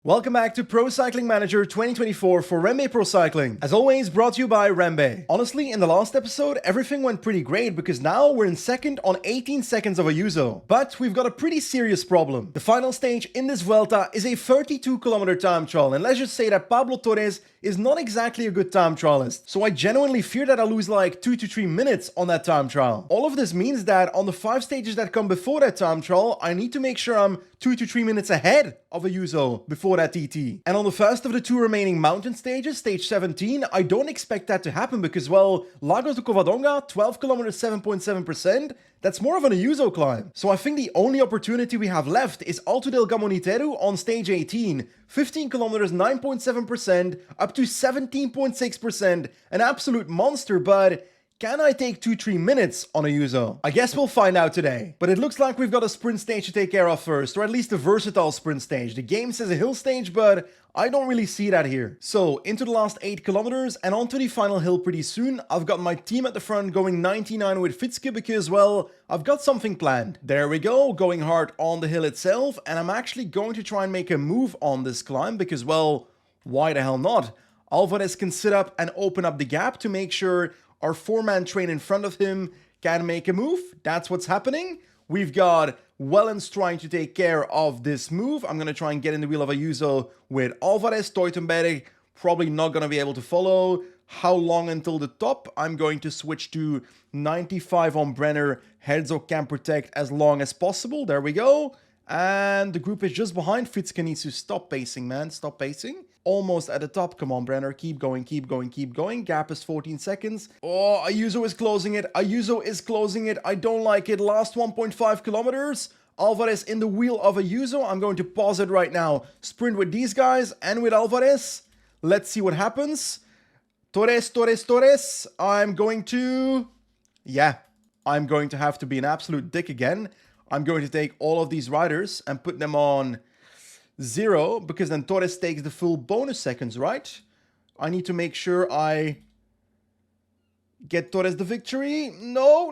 Welcome back to Pro Cycling Manager 2024 for REMBE Pro Cycling. As always, brought to you by REMBE. Honestly, in the last episode, everything went pretty great because now we're in second on 18 seconds of Ayuso. But we've got a pretty serious problem. The final stage in this Vuelta is a 32-kilometer time trial, and let's just say that Pablo Torres is not exactly a good time trialist. So I genuinely fear that I'll lose like 2 to 3 minutes on that time trial. All of this means that on the 5 stages that come before that time trial, I need to make sure I'm 2 to 3 minutes ahead of Ayuso before that TT. And on the first of the 2 remaining mountain stages, stage 17, I don't expect that to happen because, well, Lagos de Covadonga, 12 kilometers, 7.7%, that's more of an Ayuso climb. So I think the only opportunity we have left is Alto del Gamoniteru on stage 18, 15 kilometers, 9.7%, up to 17.6%, an absolute monster, but can I take 2-3 minutes on Ayuso? I guess we'll find out today. But it looks like we've got a sprint stage to take care of first, or at least a versatile sprint stage. The game says a hill stage, but I don't really see that here. So, into the last 8 kilometers and onto the final hill pretty soon. I've got my team at the front going 99 with Fitzke because, well, I've got something planned. There we go, going hard on the hill itself, and I'm actually going to try and make a move on this climb because, well, why the hell not? Alvarez can sit up and open up the gap to make sure our 4-man train in front of him can make a move. That's what's happening. We've got Wellens trying to take care of this move. I'm going to try and get in the wheel of Ayuso with Alvarez. Teutenberg probably not going to be able to follow. How long until the top? I'm going to switch to 95 on Brenner. Herzog can protect as long as possible. There we go. And the group is just behind. Fitzke needs to stop pacing, man. Stop pacing. Almost at the top. Come on, Brenner. Keep going, keep going, keep going. Gap is 14 seconds. Oh, Ayuso is closing it. Ayuso is closing it. I don't like it. Last 1.5 kilometers. Alvarez in the wheel of Ayuso. I'm going to pause it right now. Sprint with these guys and with Alvarez. Let's see what happens. Torres. I'm going to have to be an absolute dick again. I'm going to take all of these riders and put them on 0 because then Torres takes the full bonus seconds, right? I need to make sure I get Torres the victory. No,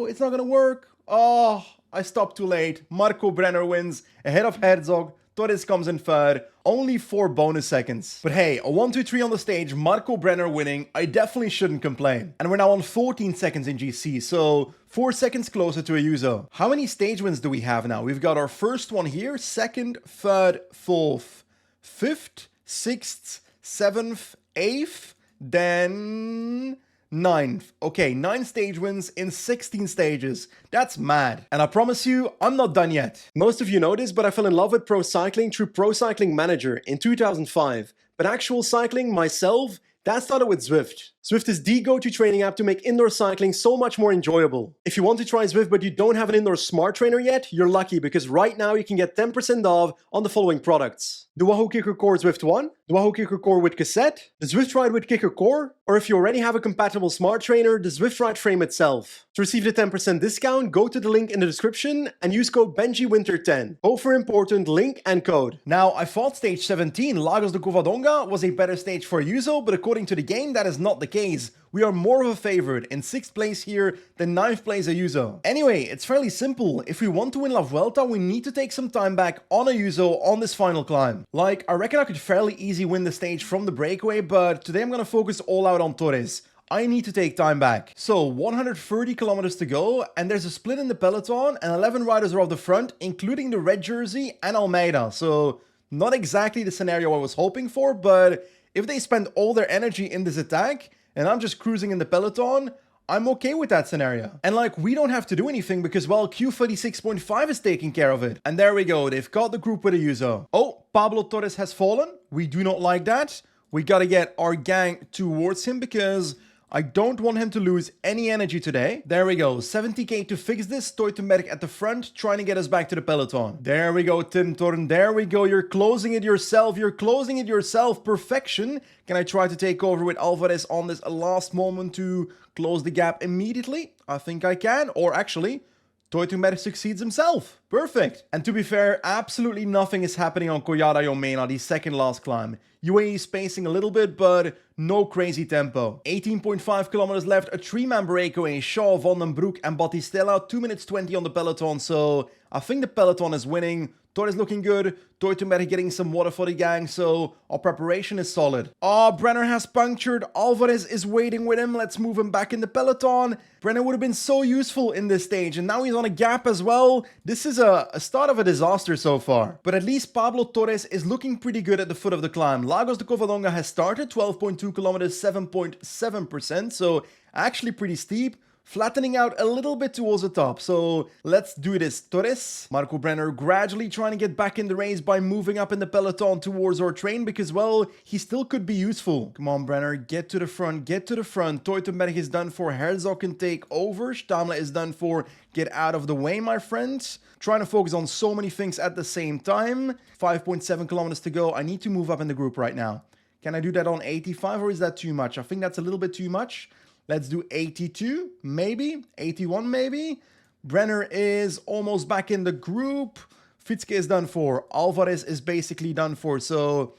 it's not going to work. Oh, I stopped too late. Marco Brenner wins ahead of Herzog. Torres comes in third, only 4 bonus seconds. But hey, a 1-2-3 on the stage, Marco Brenner winning, I definitely shouldn't complain. And we're now on 14 seconds in GC, so 4 seconds closer to Ayuso. How many stage wins do we have now? We've got our first one here, second, third, fourth, fifth, sixth, seventh, eighth, then 9th. Okay, 9 stage wins in 16 stages. That's mad. And I promise you, I'm not done yet. Most of you know this, but I fell in love with pro cycling through Pro Cycling Manager in 2005. But actual cycling, myself, that started with Zwift. Zwift is the go-to training app to make indoor cycling so much more enjoyable. If you want to try Zwift but you don't have an indoor smart trainer yet, you're lucky because right now you can get 10% off on the following products. The Wahoo Kicker Core Zwift 1, the Wahoo Kicker Core with cassette, the Zwift Ride with Kicker Core, or if you already have a compatible smart trainer, the Zwift Ride frame itself. To receive the 10% discount, go to the link in the description and use code BenjiWinter10. Both for important link and code. Now, I thought stage 17, Lagos de Covadonga, was a better stage for Ayuso, but according to the game, that is not the case. We are more of a favorite in 6th place here than 9th place Ayuso. Anyway, it's fairly simple. If we want to win La Vuelta, we need to take some time back on Ayuso on this final climb. Like, I reckon I could fairly easy win the stage from the breakaway, but today I'm gonna focus all out on Torres. I need to take time back. So, 130 kilometers to go, and there's a split in the peloton, and 11 riders are off the front, including the red jersey and Almeida. So, not exactly the scenario I was hoping for, but if they spend all their energy in this attack, and I'm just cruising in the peloton, I'm okay with that scenario. And like, we don't have to do anything because, well, Q36.5 is taking care of it. And there we go, they've got the group with Ayuso. Oh, Pablo Torres has fallen. We do not like that. We gotta get our gang towards him because I don't want him to lose any energy today. There we go, 70k to fix this. Teutenberg at the front, trying to get us back to the peloton. There we go, Tim Thorn. There we go, you're closing it yourself. You're closing it yourself. Perfection. Can I try to take over with Alvarez on this last moment to close the gap immediately? I think I can. Or actually, Teutenberg succeeds himself. Perfect. And to be fair, absolutely nothing is happening on Collada Jomena, the second last climb. UAE is pacing a little bit, but no crazy tempo. 18.5 kilometers left, a 3-man breakaway. Shaw, Van den Broek and Battistella, 2 minutes 20 on the peloton, so I think the peloton is winning Torres looking good. Teutenberg getting some water for the gang, so our preparation is solid. Oh, Brenner has punctured. Alvarez is waiting with him. Let's move him back in the peloton. Brenner would have been so useful in this stage, and now he's on a gap as well. This is a start of a disaster so far. But at least Pablo Torres is looking pretty good at the foot of the climb. Lagos de Covadonga has started, 12.2 kilometers, 7.7%, so actually pretty steep. Flattening out a little bit towards the top, so let's do this. Torres, Marco Brenner gradually trying to get back in the race by moving up in the peloton towards our train because, well, he still could be useful. Come on, Brenner, get to the front, get to the front. Teutenberg is done for, Herzog can take over, Stamle is done for. Get out of the way, my friends. Trying to focus on so many things at the same time. 5.7 kilometers to go. I need to move up in the group right now. Can I do that on 85 or is that too much? I think that's a little bit too much. Let's do 82, maybe. 81, maybe. Brenner is almost back in the group. Fitzke is done for. Alvarez is basically done for. So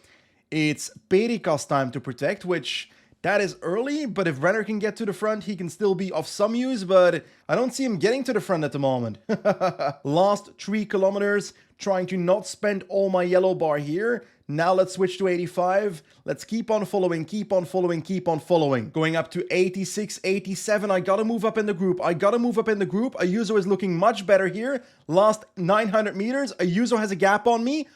it's Perica's time to protect, which that is early. But if Brenner can get to the front, he can still be of some use. But I don't see him getting to the front at the moment. Last 3 kilometers. Trying to not spend all my yellow bar here. Now let's switch to 85. Let's keep on following, keep on following, keep on following. Going up to 86, 87. I gotta move up in the group. Ayuso is looking much better here. Last 900 meters. Ayuso has a gap on me.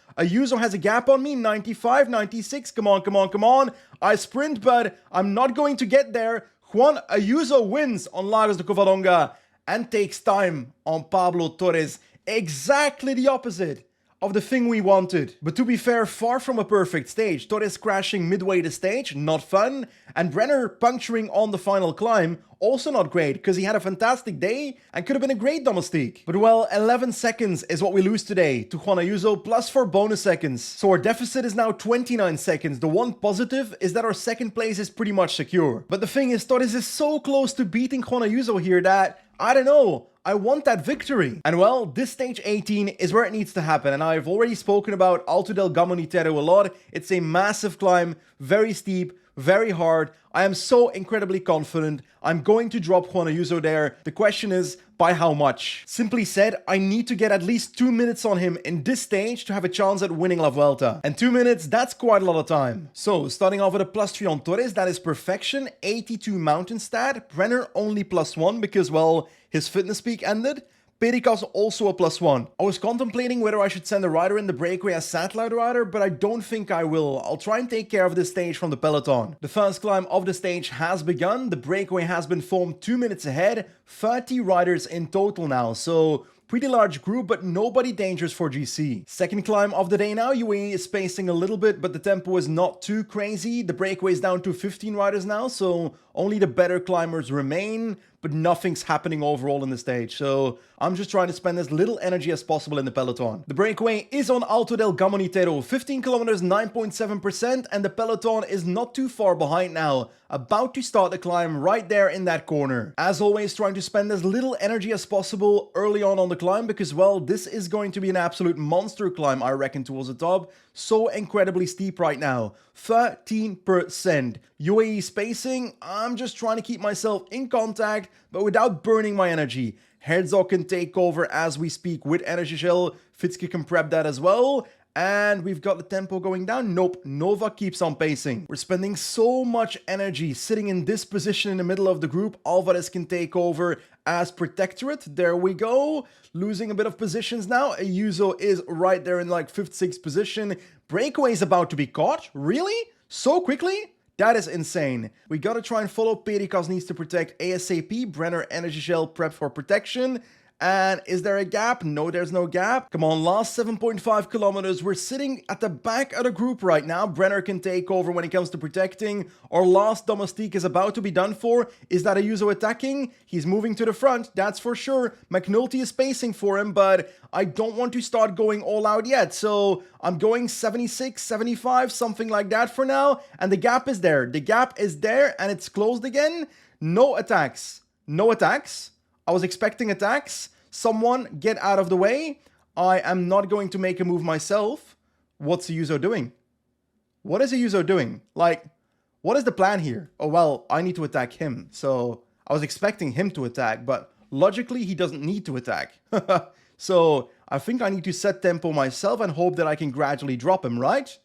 95, 96. Come on, come on, come on. I sprint, but I'm not going to get there. Juan Ayuso wins on Lagos de Covadonga and takes time on Pablo Torres. Exactly the opposite of the thing we wanted. But to be fair, far from a perfect stage. Torres crashing midway the stage, not fun. And Brenner puncturing on the final climb, also not great, because he had a fantastic day and could have been a great domestique. But well, 11 seconds is what we lose today to Juan Ayuso, plus 4 bonus seconds. So our deficit is now 29 seconds. The one positive is that our second place is pretty much secure. But the thing is, Torres is so close to beating Juan Ayuso here that, I don't know, I want that victory. And well, this stage 18 is where it needs to happen. And I've already spoken about Alto del Gamonitero a lot. It's a massive climb, very steep, very hard. I am so incredibly confident. I'm going to drop Juan Ayuso there. The question is, by how much? Simply said, I need to get at least 2 minutes on him in this stage to have a chance at winning La Vuelta. And 2 minutes, that's quite a lot of time. So, starting off with a +3 on Torres, that is perfection. 82 mountain stat. Brenner only +1 because, well, his fitness peak ended. Perica's also a +1. I was contemplating whether I should send a rider in the breakaway as satellite rider, but I don't think I will. I'll try and take care of this stage from the peloton. The first climb of the stage has begun. The breakaway has been formed 2 minutes ahead. 30 riders in total now, so pretty large group, but nobody dangerous for GC. Second climb of the day now. UAE is spacing a little bit, but the tempo is not too crazy. The breakaway is down to 15 riders now, so only the better climbers remain, but nothing's happening overall in the stage. So I'm just trying to spend as little energy as possible in the peloton. The breakaway is on Alto del Gamonitero, 15 kilometers, 9.7%, and the peloton is not too far behind now. About to start the climb right there in that corner. As always, trying to spend as little energy as possible early on the climb because, well, this is going to be an absolute monster climb, I reckon, towards the top. So incredibly steep right now. 13%. UAE spacing, I'm just trying to keep myself in contact, but without burning my energy. Herzog can take over as we speak with Energy Shell. Fitzke can prep that as well. And we've got the tempo going down. Nope, Nova keeps on pacing. We're spending so much energy sitting in this position in the middle of the group. Alvarez can take over as protectorate. There we go. Losing a bit of positions now. Ayuso is right there in like 5th, 6th position. Breakaway is about to be caught. Really? So quickly? That is insane. We gotta try and follow. Perica's needs to protect ASAP. Brenner Energy Shell prep for protection. And is there a gap? No, there's no gap. Come on, last 7.5 kilometers. We're sitting at the back of the group right now. Brenner can take over when it comes to protecting. Our last domestique is about to be done for. Is that Ayuso attacking? He's moving to the front, that's for sure. McNulty is pacing for him, but I don't want to start going all out yet. So I'm going 76, 75, something like that for now. And the gap is there. The gap is there and it's closed again. No attacks. No attacks. I was expecting attacks. Someone get out of the way. I am not going to make a move myself. What's Ayuso doing? What is Ayuso doing? Like, what is the plan here? Oh, well, I need to attack him. So I was expecting him to attack, but logically, he doesn't need to attack. So I think I need to set tempo myself and hope that I can gradually drop him, right?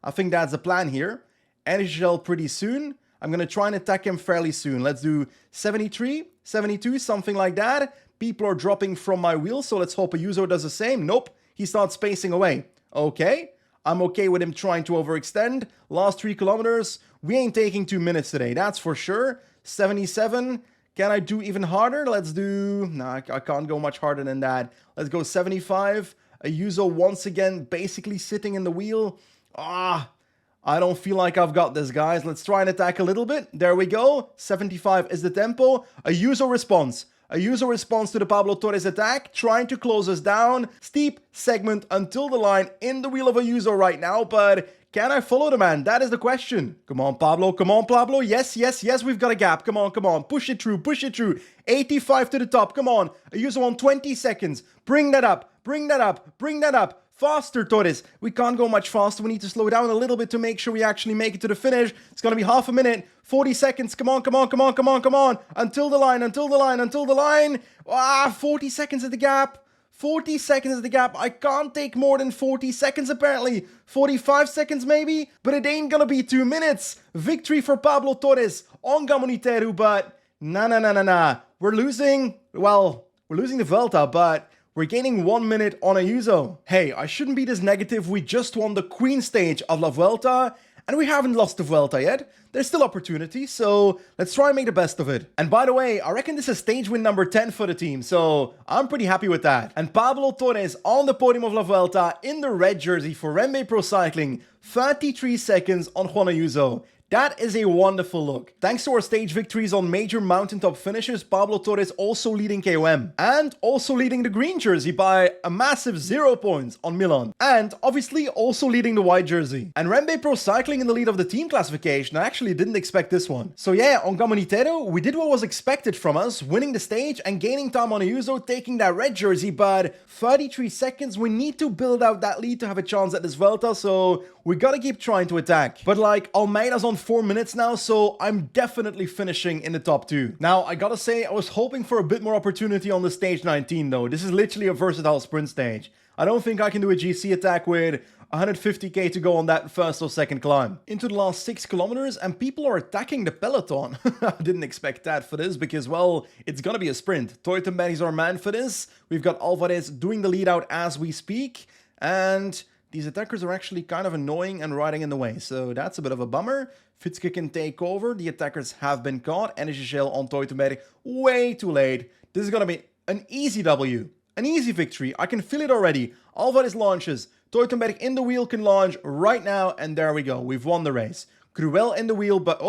I think that's the plan here. Energy Gel pretty soon. I'm going to try and attack him fairly soon. Let's do 73, 72, something like that. People are dropping from my wheel, so let's hope Ayuso does the same. Nope, he starts spacing away. Okay, I'm okay with him trying to overextend. Last 3 kilometers, we ain't taking 2 minutes today, that's for sure. 77, can I do even harder? Let's do... Nah, I can't go much harder than that. Let's go 75. Ayuso once again basically sitting in the wheel. I don't feel like I've got this, guys. Let's try and attack a little bit. There we go. 75 is the tempo. Ayuso response. Ayuso responds to the Pablo Torres attack, trying to close us down. Steep segment until the line in the wheel of Ayuso right now, but can I follow the man? That is the question. Come on, Pablo. Come on, Pablo. Yes, yes, yes, we've got a gap. Come on, come on. Push it through, push it through. 85 to the top. Come on. Ayuso on 20 seconds. Bring that up. Bring that up. Bring that up. Faster, Torres. We can't go much faster. We need to slow down a little bit to make sure we actually make it to the finish. It's going to be half a minute. 40 seconds. Come on, come on, come on, come on, come on. Until the line, until the line, until the line. 40 seconds at the gap. 40 seconds at the gap. I can't take more than 40 seconds apparently. 45 seconds maybe. But it ain't going to be 2 minutes. Victory for Pablo Torres on Gamoniteru. But nah. We're losing. Well, we're losing the Vuelta, but... we're gaining 1 minute on Ayuso. Hey, I shouldn't be this negative. We just won the Queen stage of La Vuelta, and we haven't lost the Vuelta yet. There's still opportunity, so let's try and make the best of it. And by the way, I reckon this is stage win number 10 for the team, so I'm pretty happy with that. And Pablo Torres on the podium of La Vuelta in the red jersey for REMBE Pro Cycling. 33 seconds on Juan Ayuso. That is a wonderful look. Thanks to our stage victories on major mountaintop finishes, Pablo Torres also leading KOM. And also leading the green jersey by a massive 0 points on Milan. And obviously also leading the white jersey. And REMBE Pro Cycling in the lead of the team classification. I actually didn't expect this one. So yeah, on Gamoniteru, we did what was expected from us, winning the stage and gaining time on Ayuso, taking that red jersey. But 33 seconds, we need to build out that lead to have a chance at this Vuelta, so we gotta keep trying to attack. But like, Almeida's on 4 minutes now, so I'm definitely finishing in the top 2. Now, I gotta say, I was hoping for a bit more opportunity on the stage 19 though. This is literally a versatile sprint stage. I don't think I can do a GC attack with 150k to go on that first or second climb. Into the last 6 kilometers, and people are attacking the peloton. I didn't expect that for this because, well, it's gonna be a sprint. Teutenberg is our man for this. We've got Alvarez doing the lead out as we speak, and these attackers are actually kind of annoying and riding in the way, so that's a bit of a bummer. Fitzke can take over. The attackers have been caught. Energy Gel on Teutenberg. Way too late. This is going to be an easy W. An easy victory. I can feel it already. Alvarez launches. Teutenberg in the wheel can launch right now, and there we go. We've won the race. Cruel in the wheel, but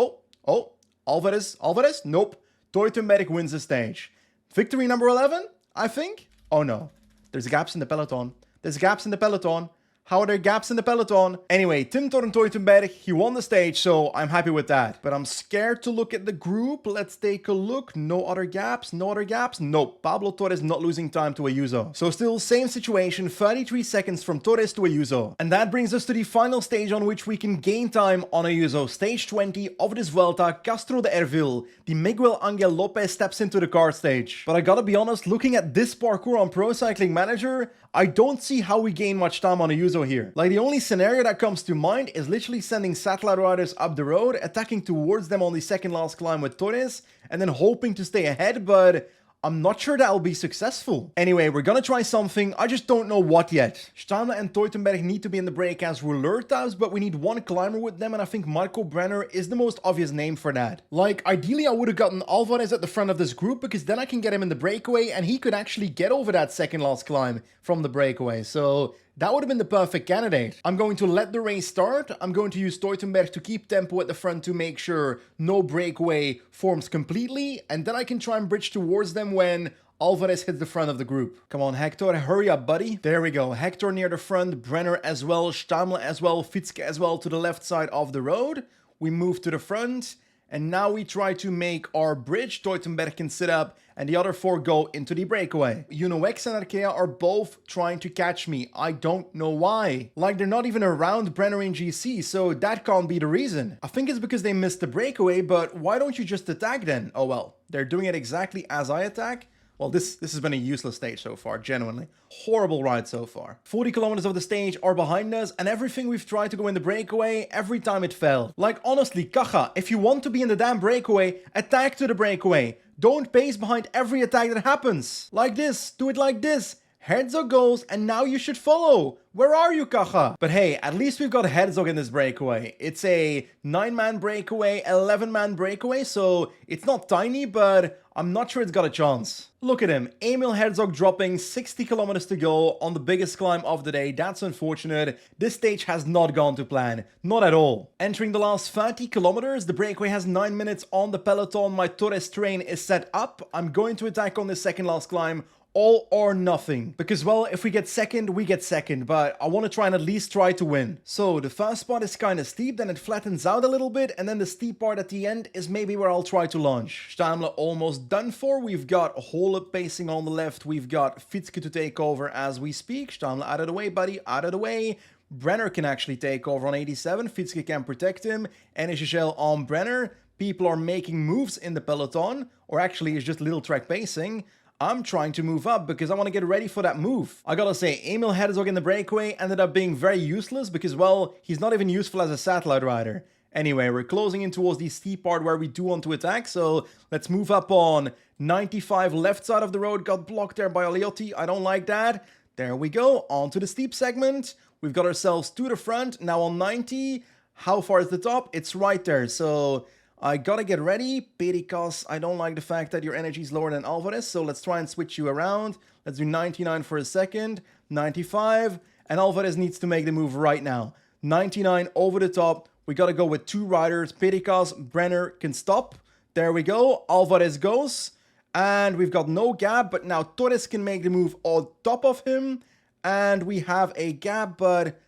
Alvarez, nope. Teutenberg wins the stage. Victory number 11, I think? Oh no. There's gaps in the peloton. There's gaps in the peloton. How are there gaps in the peloton? Anyway, Tim Thorn Teutenberg, he won the stage, so I'm happy with that. But I'm scared to look at the group. Let's take a look. No other gaps, no other gaps. Nope, Pablo Torres not losing time to Ayuso. So still same situation, 33 seconds from Torres to Ayuso. And that brings us to the final stage on which we can gain time on Ayuso. Stage 20 of this Vuelta, Castro de Ervil. The Miguel Angel Lopez steps into the card stage. But I gotta be honest, looking at this parkour on Pro Cycling Manager, I don't see how we gain much time on Ayuso here. Like, the only scenario that comes to mind is literally sending satellite riders up the road, attacking towards them on the second last climb with Torres, and then hoping to stay ahead, but I'm not sure that'll be successful. Anyway, we're gonna try something, I just don't know what yet. Stammler and Teutenberg need to be in the break as rouleur types, but we need one climber with them, and I think Marco Brenner is the most obvious name for that. Like, ideally I would have gotten Alvarez at the front of this group, because then I can get him in the breakaway, and he could actually get over that second last climb from the breakaway, so that would have been the perfect candidate. I'm going to let the race start. I'm going to use Teutenberg to keep tempo at the front to make sure no breakaway forms completely. And then I can try and bridge towards them when Alvarez hits the front of the group. Come on, Hector, hurry up, buddy. There we go. Hector near the front, Brenner as well, Stammler as well, Fitzke as well to the left side of the road. We move to the front. And now we try to make our bridge. Teutenberg can sit up and the other 4 go into the breakaway. UnoX and Arkea are both trying to catch me. I don't know why. Like, they're not even around Brenner in GC, so that can't be the reason. I think it's because they missed the breakaway, but why don't you just attack then? Oh well, they're doing it exactly as I attack. Well, this has been a useless stage so far, genuinely. Horrible ride so far. 40 kilometers of the stage are behind us, and everything we've tried to go in the breakaway, every time it fell. Like, honestly, Kacha, if you want to be in the damn breakaway, attack to the breakaway. Don't pace behind every attack that happens. Like this, do it like this. Herzog goes, and now you should follow. Where are you, Kacha? But hey, at least we've got Herzog in this breakaway. It's a 9-man breakaway, 11-man breakaway, so it's not tiny, but I'm not sure it's got a chance. Look at him, Emil Herzog dropping 60 kilometers to go on the biggest climb of the day. That's unfortunate. This stage has not gone to plan. Not at all. Entering the last 30 kilometers, the breakaway has 9 minutes on the peloton. My Torres train is set up. I'm going to attack on the second last climb. All or nothing. Because, well, if we get second, we get second, but I want to try and at least try to win. So, the first part is kind of steep, then it flattens out a little bit, and then the steep part at the end is maybe where I'll try to launch. Stammler almost done for. We've got Hole pacing on the left. We've got Fitzke to take over as we speak. Stammler out of the way, buddy, out of the way. Brenner can actually take over on 87. Fitzke can protect him. NHL on Brenner. People are making moves in the peloton, or actually it's just little track pacing. I'm trying to move up because I want to get ready for that move. I gotta say, Emil Herzog in the breakaway ended up being very useless because, well, he's not even useful as a satellite rider. Anyway, we're closing in towards the steep part where we do want to attack, so let's move up on 95 left side of the road. Got blocked there by Aliotti. I don't like that. There we go, on to the steep segment. We've got ourselves to the front, now on 90. How far is the top? It's right there, so I gotta get ready. Pericas, I don't like the fact that your energy is lower than Alvarez, so let's try and switch you around. Let's do 99 for a second, 95, and Alvarez needs to make the move right now. 99 over the top. We gotta go with 2 riders. Pericas, Brenner can stop. There we go. Alvarez goes. And we've got no gap, but now Torres can make the move on top of him. And we have a gap, but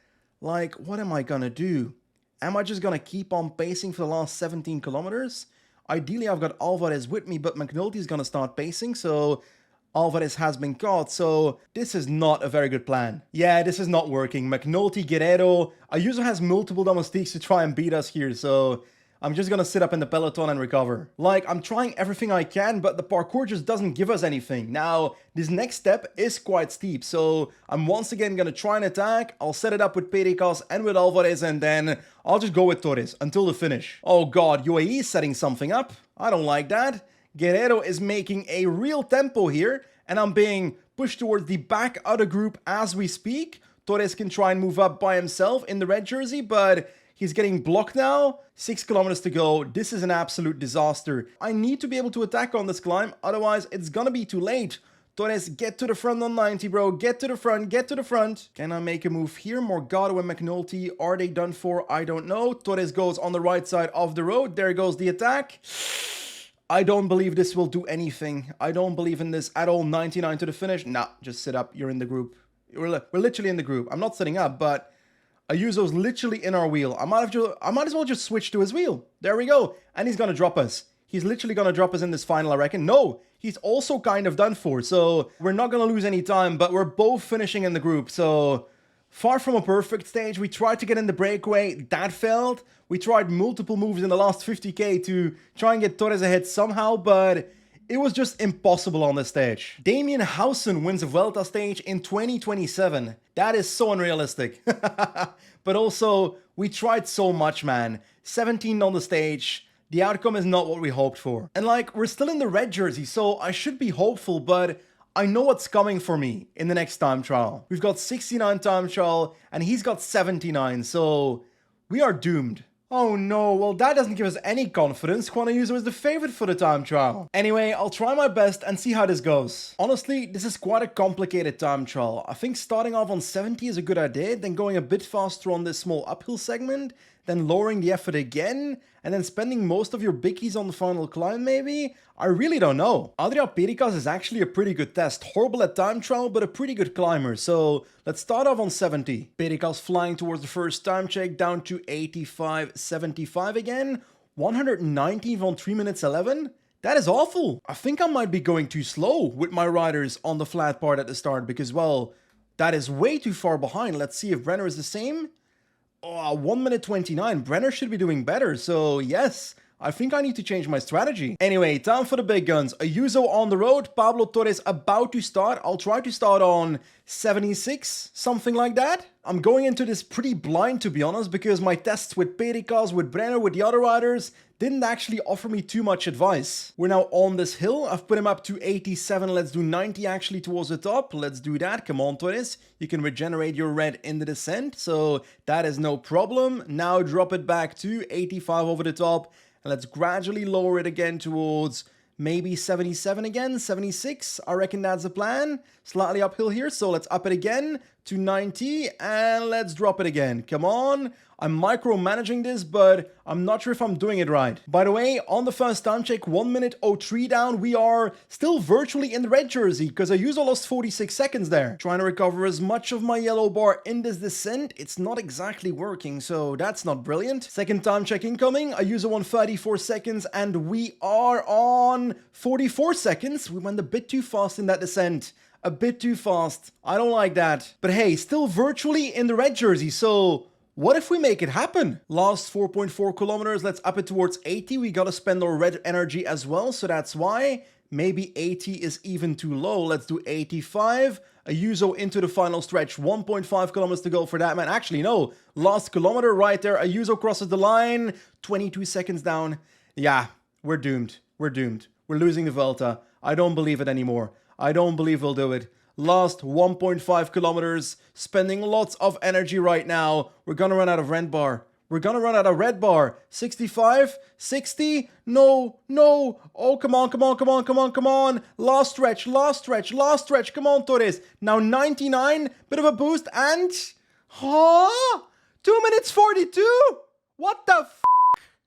like, what am I gonna do? Am I just gonna keep on pacing for the last 17 kilometers? Ideally, I've got Alvarez with me, but McNulty's gonna start pacing, so Alvarez has been caught, so this is not a very good plan. Yeah, this is not working. McNulty, Guerrero, Ayuso has multiple domestiques to try and beat us here, so I'm just gonna sit up in the peloton and recover. Like, I'm trying everything I can, but the parkour just doesn't give us anything. Now, this next step is quite steep, so I'm once again gonna try and attack. I'll set it up with Pericas and with Alvarez, and then I'll just go with Torres until the finish. Oh god, UAE is setting something up. I don't like that. Guerrero is making a real tempo here, and I'm being pushed towards the back of the group as we speak. Torres can try and move up by himself in the red jersey, but he's getting blocked now. 6 kilometers to go. This is an absolute disaster. I need to be able to attack on this climb, otherwise it's gonna be too late. Torres, get to the front on 90, bro. Get to the front, get to the front. Can I make a move here? Morgado and McNulty, are they done for? I don't know. Torres goes on the right side of the road. There goes the attack. I don't believe this will do anything. I don't believe in this at all. 99 to the finish. Nah, just sit up. You're in the group. We're literally in the group. I'm not sitting up, but Ayuso's literally in our wheel. I might as well just switch to his wheel. There we go. And he's gonna drop us. He's literally gonna drop us in this final, I reckon. No, he's also kind of done for. So we're not gonna lose any time, but we're both finishing in the group. So far from a perfect stage. We tried to get in the breakaway. That failed. We tried multiple moves in the last 50k to try and get Torres ahead somehow, but it was just impossible on this stage. Damien Housen wins a Vuelta stage in 2027. That is so unrealistic. But also, we tried so much, man. 17 on the stage. The outcome is not what we hoped for. And like, we're still in the red jersey, so I should be hopeful, but I know what's coming for me in the next time trial. We've got 69 time trial, and he's got 79, so we are doomed. Oh no, well that doesn't give us any confidence. Juan Ayuso is the favorite for the time trial. Anyway, I'll try my best and see how this goes. Honestly, this is quite a complicated time trial. I think starting off on 70 is a good idea, then going a bit faster on this small uphill segment, then lowering the effort again, and then spending most of your bickies on the final climb maybe? I really don't know. Adria Pericas is actually a pretty good test. Horrible at time trial, but a pretty good climber. So let's start off on 70. Pericas flying towards the first time check, down to 85.75 again. 119 on 3 minutes 11. That is awful. I think I might be going too slow with my riders on the flat part at the start because, well, that is way too far behind. Let's see if Brenner is the same. Oh, 1 minute 29. Brenner should be doing better. So yes, I think I need to change my strategy. Anyway, time for the big guns. Ayuso on the road, Pablo Torres about to start. I'll try to start on 76, something like that. I'm going into this pretty blind, to be honest, because my tests with Pericas, with Brenner, with the other riders didn't actually offer me too much advice. We're now on this hill. I've put him up to 87. Let's do 90 actually towards the top. Let's do that. Come on, Torres. You can regenerate your red in the descent, so that is no problem. Now drop it back to 85 over the top. And let's gradually lower it again towards maybe 77 again, 76. I reckon that's the plan. Slightly uphill here, so let's up it again to 90 and let's drop it again. Come on. I'm micromanaging this, but I'm not sure if I'm doing it right. By the way, on the first time check, 1 minute 03 down, we are still virtually in the red jersey because Ayuso lost 46 seconds there. Trying to recover as much of my yellow bar in this descent. It's not exactly working, so that's not brilliant. Second time check incoming, Ayuso on 34 seconds and we are on 44 seconds. We went a bit too fast in that descent. A bit too fast. I don't like that. But hey, still virtually in the red jersey, so what if we make it happen? Last 4.4 kilometers, let's up it towards 80. We gotta spend our red energy as well, so that's why. Maybe 80 is even too low. Let's do 85. Ayuso into the final stretch. 1.5 kilometers to go for that, man. Actually, no. Last kilometer right there. Ayuso crosses the line. 22 seconds down. Yeah, we're doomed. We're doomed. We're losing the Vuelta. I don't believe it anymore. I don't believe we'll do it. Last 1.5 kilometers, spending lots of energy right now. We're gonna run out of red bar. We're gonna run out of red bar. 65, 60, no, no. Oh, come on, come on, come on, come on, come on. Last stretch, last stretch, last stretch. Come on, Torres. Now 99, bit of a boost and... Huh? 2 minutes 42? What the f***?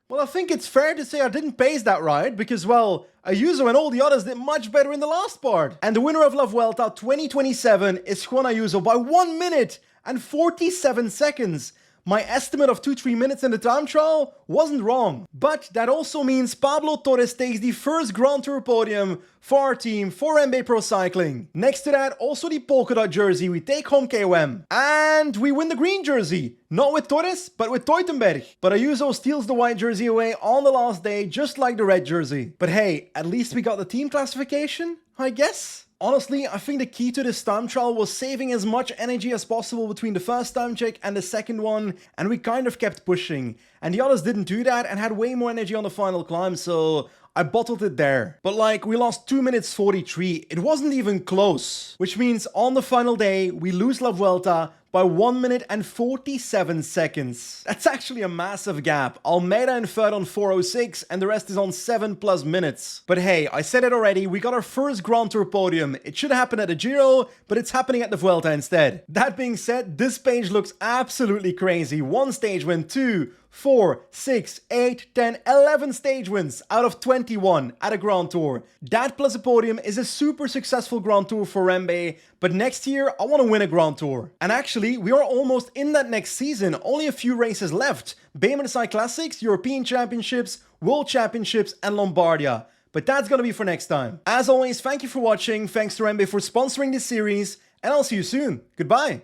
Well, I think it's fair to say I didn't pace that right because, well, Ayuso and all the others did much better in the last part. And the winner of La Vuelta 2027 is Juan Ayuso by 1 minute and 47 seconds. My estimate of 2-3 minutes in the time trial wasn't wrong. But that also means Pablo Torres takes the first Grand Tour podium for our team, for REMBE Pro Cycling. Next to that, also the polka dot jersey, we take home KOM. And we win the green jersey. Not with Torres, but with Teutenberg. But Ayuso steals the white jersey away on the last day, just like the red jersey. But hey, at least we got the team classification, I guess? Honestly, I think the key to this time trial was saving as much energy as possible between the first time check and the second one, and we kind of kept pushing. And the others didn't do that and had way more energy on the final climb, so I bottled it there. But like, we lost 2 minutes 43, it wasn't even close. Which means on the final day, we lose La Vuelta by 1 minute and 47 seconds. That's actually a massive gap. Almeida in third on 4:06 and the rest is on 7+ minutes. But hey, I said it already, we got our first Grand Tour podium. It should happen at the Giro, but it's happening at the Vuelta instead. That being said, this page looks absolutely crazy. 1 stage win, 2, 4, 6, 8, 10, 11 stage wins out of 21 at a Grand Tour. That plus a podium is a super successful Grand Tour for REMBE, but next year I want to win a Grand Tour. And actually, we are almost in that next season, only a few races left. Bayern Classics, European Championships, World Championships and Lombardia. But that's gonna be for next time. As always, thank you for watching, thanks to REMBE for sponsoring this series, and I'll see you soon. Goodbye!